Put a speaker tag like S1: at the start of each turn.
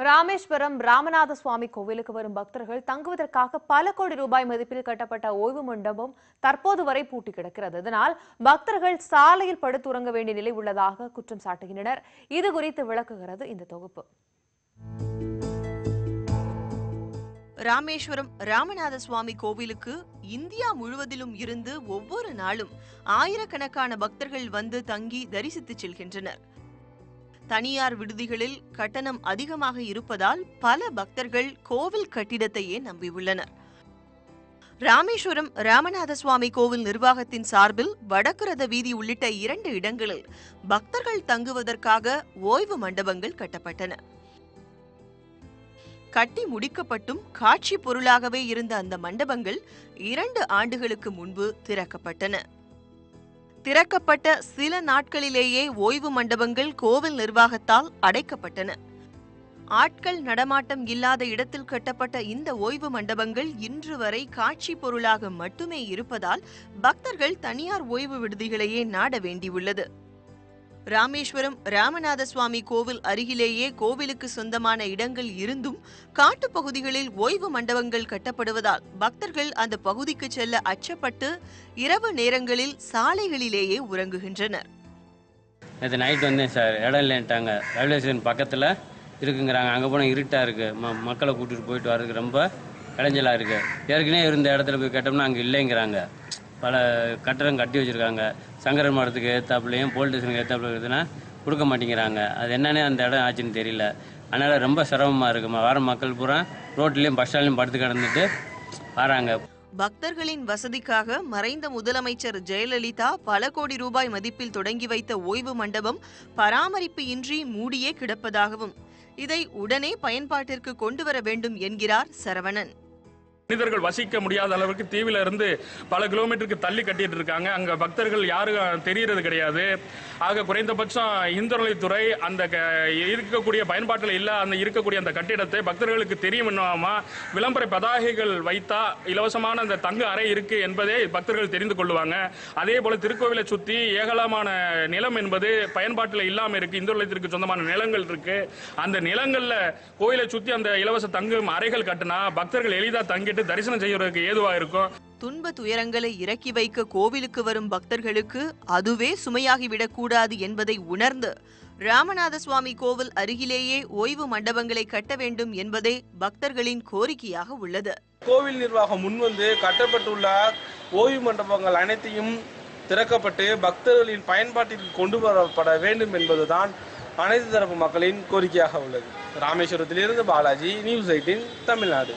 S1: ராமேஸ்வரம் ராமநாத சுவாமி கோவிலுக்கு வரும் பக்தர்கள் தங்குவதற்காக பல கோடி ரூபாய் மதிப்பில் கட்டப்பட்ட ஓய்வு மண்டபம் தற்போது வரை பூட்டி கிடக்கிறது. இதனால் பக்தர்கள் சாலையில் படுத்துறங்க வேண்டிய நிலை உள்ளதாக குற்றம் சாட்டுகின்றனர். இது குறித்து விளக்குகிறது இந்த தொகுப்பு.
S2: ராமேஸ்வரம் ராமநாத சுவாமி கோவிலுக்கு இந்தியா முழுவதிலும் இருந்து ஒவ்வொரு நாளும் ஆயிரக்கணக்கான பக்தர்கள் வந்து தங்கி தரிசித்து செல்கின்றனர். தனியார் விடுதிகளில் கட்டணம் அதிகமாக இருப்பதால் பல பக்தர்கள் கோவில் கட்டிடத்தையே நம்பியுள்ளனர். ராமேஸ்வரம் ராமநாத சுவாமி கோவில் நிர்வாகத்தின் சார்பில் வடக்கு ரத வீதி உள்ளிட்ட 2 இடங்களில் பக்தர்கள் தங்குவதற்காக ஓய்வு மண்டபங்கள் கட்டப்பட்டன. கட்டி முடிக்கப்பட்டும் காட்சி பொருளாகவே இருந்த அந்த மண்டபங்கள் 2 ஆண்டுகளுக்கு முன்பு திறக்கப்பட்டன. திறக்கப்பட்ட சில நாட்களிலேயே ஓய்வு மண்டபங்கள் கோவில் நிர்வாகத்தால் அடைக்கப்பட்டன. ஆட்கள் நடமாட்டம் இல்லாத இடத்தில் கட்டப்பட்ட இந்த ஓய்வு மண்டபங்கள் இன்று வரை காட்சி பொருளாக மட்டுமே இருப்பதால் பக்தர்கள் தனியார் ஓய்வு விடுதிகளையே நாட வேண்டியுள்ளது. ராமேஸ்வரம் ராமநாத சுவாமி கோவில் அருகிலேயே கோவிலுக்கு சொந்தமான இடங்கள் இருந்தும் காட்டுப்பகுதிகளில் ஓய்வு மண்டபங்கள் கட்டப்படுவதால் பக்தர்கள் அந்த பகுதிக்கு செல்ல அச்சப்பட்டு இரவு நேரங்களில் சாலைகளிலேயே உறங்குகின்றனர்.
S3: நேற்று நைட் வந்தேன் சார், இடம் இல்லைன்ட்டாங்க. ரயில்வே ஸ்டேஷன் பக்கத்தில் இருக்குங்கிறாங்க. அங்கே போனால் இருட்டாக இருக்குது. மக்களை கூட்டிகிட்டு போயிட்டு வர்றதுக்கு ரொம்ப இடைஞ்சலாக இருக்குது. ஏற்கனவே இருந்த இடத்துல போய் கேட்டோம்னா அங்கே இல்லைங்கிறாங்க. பல கட்டடம் கட்டி வச்சுருக்காங்க. சங்கரன் மடத்துக்கு ஏற்றாப்புலையும் போலீஸ் ஸ்டேஷனுக்கு ஏற்றாப்புல இருக்குதுன்னா கொடுக்க மாட்டேங்கிறாங்க. அது என்னன்னே அந்த இடம் ஆச்சுன்னு தெரியல. அதனால் ரொம்ப சிரமமாக இருக்குமா. வர மக்கள் பூரா ரோட்லேயும் பஸ் ஸ்டாண்ட்லையும் படுத்து கிடந்துட்டு வராங்க.
S2: பக்தர்களின் வசதிக்காக மறைந்த முதலமைச்சர் ஜெயலலிதா பல கோடி ரூபாய் மதிப்பில் தொடங்கி வைத்த ஓய்வு மண்டபம் பராமரிப்பு இன்றி மூடியே கிடப்பதாகவும் இதை உடனே பயன்பாட்டிற்கு கொண்டு வர வேண்டும் என்கிறார் சரவணன்.
S4: மனிதர்கள் வசிக்க முடியாத அளவுக்கு தீவில இருந்து பல கிலோமீட்டருக்கு தள்ளி கட்டிட்டு இருக்காங்க. அங்க பக்தர்கள் யாரும் தெரியறது கிடையாது. ஆக குறைந்தபட்சம் இந்துத்துறை அந்த இருக்கக்கூடிய பயன்பாட்டில் இல்ல அந்த இருக்கக்கூடிய அந்த கட்டிடத்தை பக்தர்களுக்கு தெரியுமா விளம்பர பதாகைகள் வைத்தா இலவசமான அந்த தங்கு அறை இருக்கு என்பதை பக்தர்கள் தெரிந்து கொள்வாங்க. அதே போல திருக்கோவிலை சுத்தி ஏகலமான நிலம் என்பது பயன்பாட்டில் இல்லாம இருக்கு. இந்துத்துறைக்கு சொந்தமான நிலங்கள் இருக்கு. அந்த நிலங்கள்ல கோயிலை சுத்தி அந்த இலவச தங்கு அறைகள் கட்டினா பக்தர்கள் எளிதா தங்கிட்டு தரிசனம் செய்வதற்கு ஏதுவா இருக்கும்.
S2: துன்ப துயரங்களை இறக்கி வைக்க கோவிலுக்கு வரும் பக்தர்களுக்கு அதுவே சுமையாகிவிடக் கூடாது என்பதை உணர்ந்து ராமநாத சுவாமி கோவில் அருகிலேயே ஓய்வு மண்டபங்களை கட்ட வேண்டும் என்பதே பக்தர்களின் கோரிக்கையாக உள்ளது.
S5: கோவில் நிர்வாகம் முன்வந்து கட்டப்பட்டுள்ள ஓய்வு மண்டபங்கள் அனைத்தையும் திறக்கப்பட்டு பக்தர்களின் பயன்பாட்டிற்கு கொண்டு வரப்பட வேண்டும் என்பதுதான் அனைத்து தரப்பு மக்களின் கோரிக்கையாக உள்ளது. ராமேஸ்வரத்திலிருந்து பாலாஜி, நியூஸ் 18 தமிழ்நாடு.